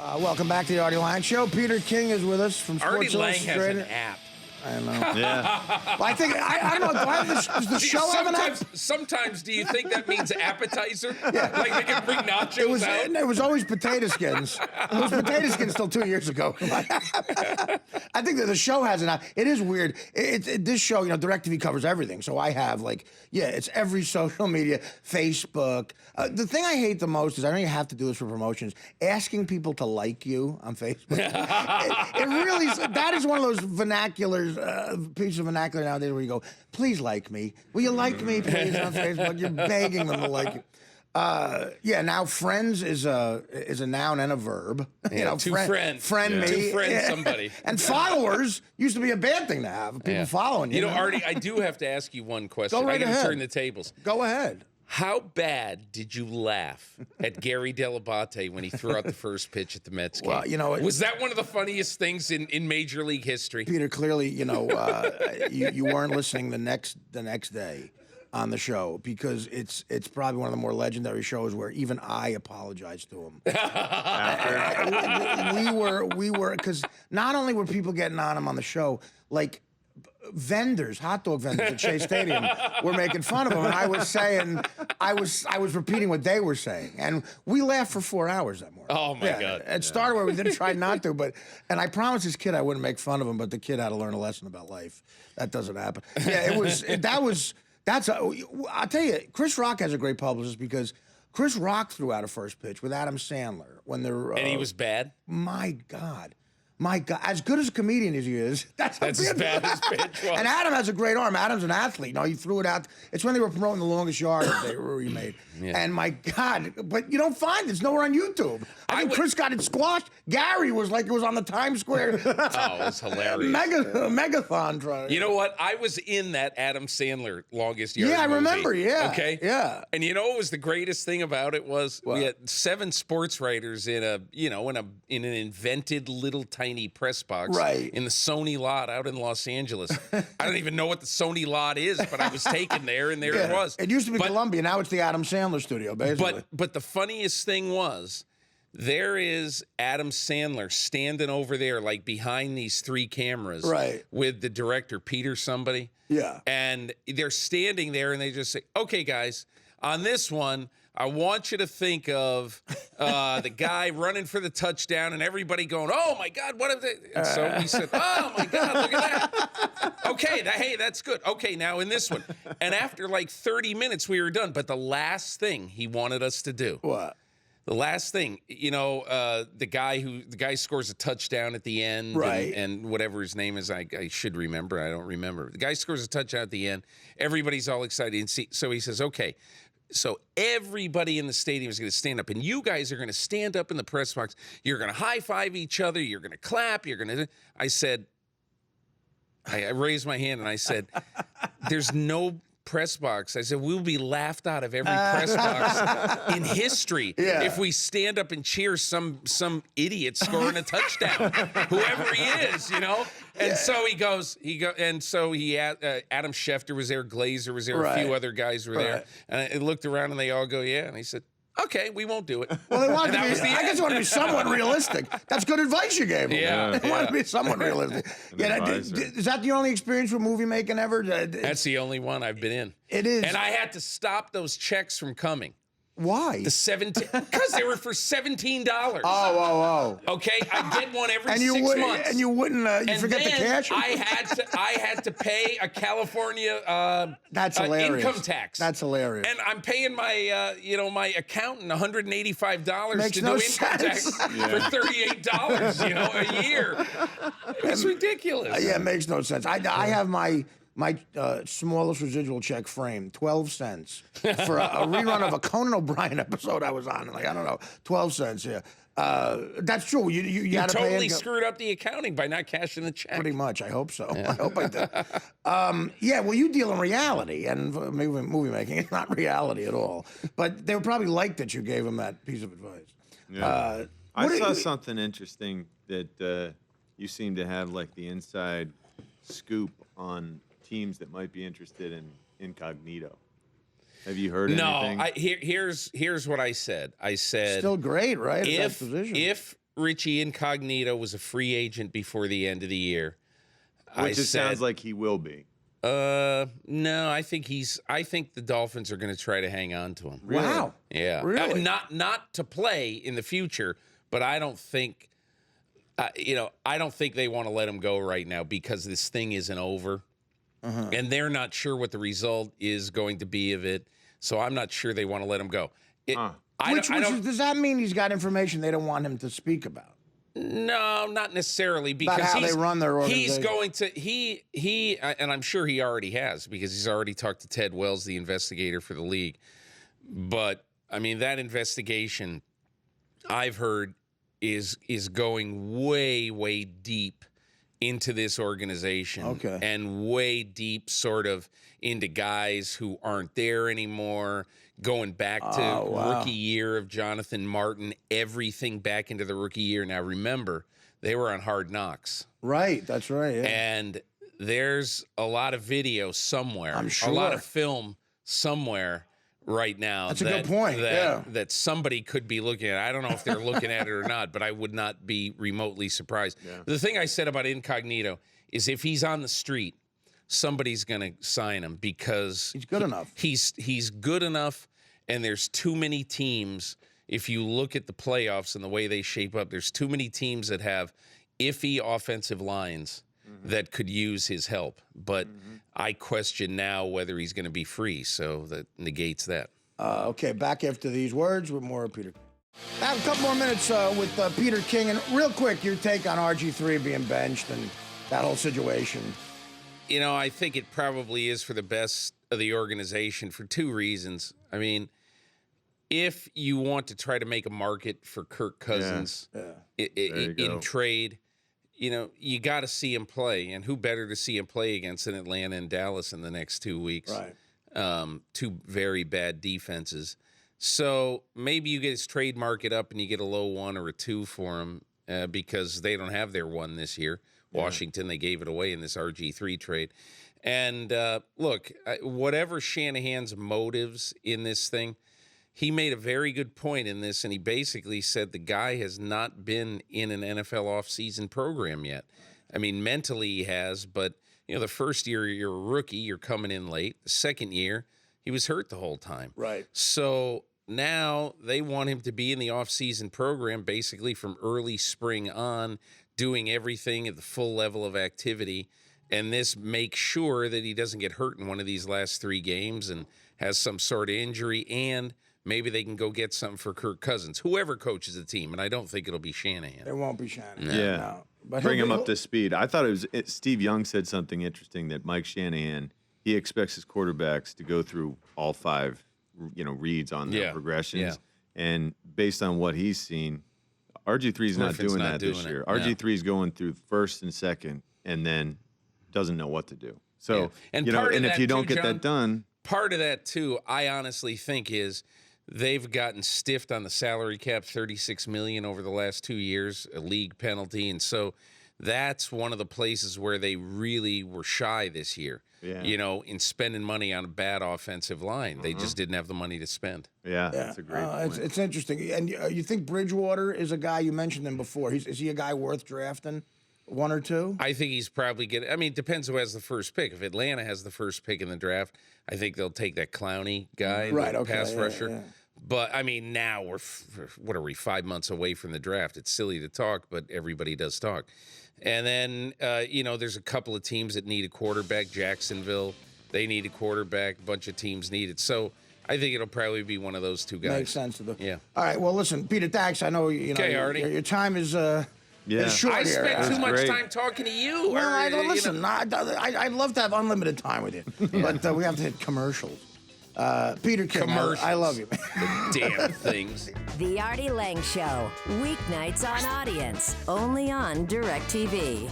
Welcome back to the Artie Lange Show. Peter King is with us from Sports Artie Lange Illustrated. has an app. I know. Yeah. Well, I think I don't know. Does the show have an app? Sometimes, do you think that means appetizer? Yeah. Like they can bring nachos out? It was always potato skins. It was potato skins till 2 years ago. I think that the show has an app. It is weird. This show, DirecTV covers everything. So I have it's every social media, Facebook. The thing I hate the most is I know you have to do this for promotions. Asking people to like you on Facebook. it really is. That is one of those vernaculars. Piece of vernacular nowadays where you go, please like me. Will you like me, please, on Facebook? You're begging them to like you. Now friends is a noun and a verb. Friend me. Two friends, somebody. And followers used to be a bad thing to have. People following you. Artie, I do have to ask you one question. Go right I got to ahead. turn the tables. Go ahead. How bad did you laugh at Gary Dell'Abate when he threw out the first pitch at the Mets game? Well, was that one of the funniest things in Major League history? Peter, clearly, you weren't listening the next day on the show because it's probably one of the more legendary shows where even I apologized to him. we were because not only were people getting on him on the show, like vendors, hot dog vendors at Shea Stadium were making fun of him, and I was saying, I was repeating what they were saying, and we laughed for 4 hours that morning. Oh my God! It started where we didn't try not to, and I promised this kid I wouldn't make fun of him, but the kid had to learn a lesson about life. That doesn't happen. Yeah, I'll tell you, Chris Rock has a great publicist because Chris Rock threw out a first pitch with Adam Sandler when they're and he was bad. My God, as good as a comedian as he is, that's as bad as pitch was. And Adam has a great arm. Adam's an athlete. He threw it out. It's when they were promoting the longest yard that he made. Yeah. And my God, but you don't find it. It's nowhere on YouTube. I think Chris got it squashed. Gary was like, it was on the Times Square. Oh, it was hilarious. Megathon trying. You know what? I was in that Adam Sandler longest yard movie. I remember, yeah. Okay? Yeah. And you know what was the greatest thing about it was we had 7 sports writers in an invented little tiny press box in the Sony lot out in Los Angeles. I don't even know what the Sony lot is, but I was taken there, and there it was. It used to be Columbia. Now it's the Adam Sandler studio, basically. But the funniest thing was, there is Adam Sandler standing over there, like behind these 3 cameras, with the director, Peter somebody. Yeah. And they're standing there, and they just say, okay, guys, on this one, I want you to think of the guy running for the touchdown and everybody going, oh, my God, what if they... And so we said, oh, my God, look at that. Okay, hey, that's good. Okay, now in this one. And after like 30 minutes, we were done. But the last thing he wanted us to do... What? The last thing, the guy scores a touchdown at the end, and whatever his name is, I should remember. I don't remember. The guy scores a touchdown at the end. Everybody's all excited, and so he says, "Okay, so everybody in the stadium is going to stand up, and you guys are going to stand up in the press box. You're going to high five each other. You're going to clap. You're going to." I said, I raised my hand and I said, "There's no." Press box. I said, we'll be laughed out of every press box in history if we stand up and cheer some idiot scoring a touchdown, whoever he is, And so Adam Schefter was there, Glazer was there, a few other guys were there, and I looked around and they all go, yeah, and he said, okay, we won't do it. Well, they wanted I guess you want to be somewhat realistic. That's good advice you gave them. Yeah. They want to be somewhat realistic. Is that the only experience with movie making ever? That's the only one I've been in. It is. And I had to stop those checks from coming. Why? Because they were for $17. Oh. Okay, I get one every 6 months. And you wouldn't, you forget the cash? I had to pay a California That's hilarious. Income tax. That's hilarious. And I'm paying my my accountant $185 Makes to no do income tax for $38, a year. It's ridiculous. Yeah, it makes no sense. I have my smallest residual check framed, 12 cents, for a rerun of a Conan O'Brien episode I was on. Like, I don't know, 12 cents, yeah. That's true. You had to pay totally screwed up the accounting by not cashing the check. Pretty much. I hope so. Yeah. I hope I did. Well, you deal in reality, and movie making is not reality at all. But they would probably like that you gave them that piece of advice. Yeah. I saw something interesting that you seem to have, like, the inside scoop on teams that might be interested in incognito. Have you heard anything? No. Here's what I said. I said still great, right? If Richie Incognito was a free agent before the end of the year, Which sounds like he will be. No, I think the Dolphins are going to try to hang on to him. Really? Wow. Yeah. Really? Not to play in the future, but I don't think, I don't think they want to let him go right now because this thing isn't over. And they're not sure what the result is going to be of it. So I'm not sure they want to let him go. Does that mean he's got information they don't want him to speak about? No, not necessarily, because About how they run their he's organization. going to he and I'm sure he already has, because he's already talked to Ted Wells, the investigator for the league. But I mean, that investigation, I've heard, is going way deep into this organization. Okay. And way deep sort of into guys who aren't there anymore, going back to rookie year of Jonathan Martin, everything back into the rookie year. Now, remember, they were on Hard Knocks. Right, that's right. Yeah. And there's a lot of video somewhere. I'm sure. A lot of film somewhere right now. That's a good point, That somebody could be looking at. I don't know if they're looking at it or not, but I would not be remotely surprised. Yeah. The thing I said about Incognito is if he's on the street, somebody's going to sign him because he's good enough. He's good enough, and there's too many teams. If you look at the playoffs and the way they shape up, there's too many teams that have iffy offensive lines that could use his help. But I question now whether he's going to be free, so that negates that. Okay, back after these words with more of Peter. I have a couple more minutes with Peter King. And real quick, your take on RG3 being benched and that whole situation. I think it probably is for the best of the organization for two reasons. I mean, if you want to try to make a market for Kirk Cousins in trade, you got to see him play. And who better to see him play against than Atlanta and Dallas in the next 2 weeks? Right. Two very bad defenses. So maybe you get his trade market up and you get a low 1 or a 2 for him because they don't have their 1 this year. Washington, they gave it away in this RG3 trade. And look, whatever Shanahan's motives in this thing, he made a very good point in this, and he basically said the guy has not been in an NFL offseason program yet. I mean, mentally he has, but, the first year you're a rookie, you're coming in late. The second year, he was hurt the whole time. Right. So now they want him to be in the offseason program basically from early spring on, doing everything at the full level of activity. And this makes sure that he doesn't get hurt in one of these last 3 games and has some sort of injury, and maybe they can go get something for Kirk Cousins, whoever coaches the team. And I don't think it'll be Shanahan. It won't be Shanahan. No. But bring him up to speed. I thought Steve Young said something interesting, that Mike Shanahan, he expects his quarterbacks to go through all 5, reads on their progressions. Yeah. And based on what he's seen, RG3 is not doing that this year. RG3 is going through first and second and then doesn't know what to do. So, and if you don't get that done. Part of that, too, I honestly think is they've gotten stiffed on the salary cap, $36 million over the last 2 years, a league penalty. And so that's one of the places where they really were shy this year, in spending money on a bad offensive line. They just didn't have the money to spend. Yeah, that's a great point. It's interesting. And you think Bridgewater is a guy, you mentioned him before. Is he a guy worth drafting? 1 or 2? I think he's probably getting. I mean, it depends who has the first pick. If Atlanta has the first pick in the draft, I think they'll take that Clowney guy, the pass rusher. Yeah. But I mean, now what are we, 5 months away from the draft? It's silly to talk, but everybody does talk. And then there's a couple of teams that need a quarterback. Jacksonville, they need a quarterback. A bunch of teams need it. So I think it'll probably be one of those 2 guys. Makes sense to them. Yeah. All right. Well, listen, Peter, thanks. I know Artie. Your time is. It's short I here. spent too much time talking to you. Well, I'd love to have unlimited time with you, but we have to hit commercials. Peter King, I love you, man. Damn things. The Artie Lange Show, weeknights on Audience, only on DirecTV.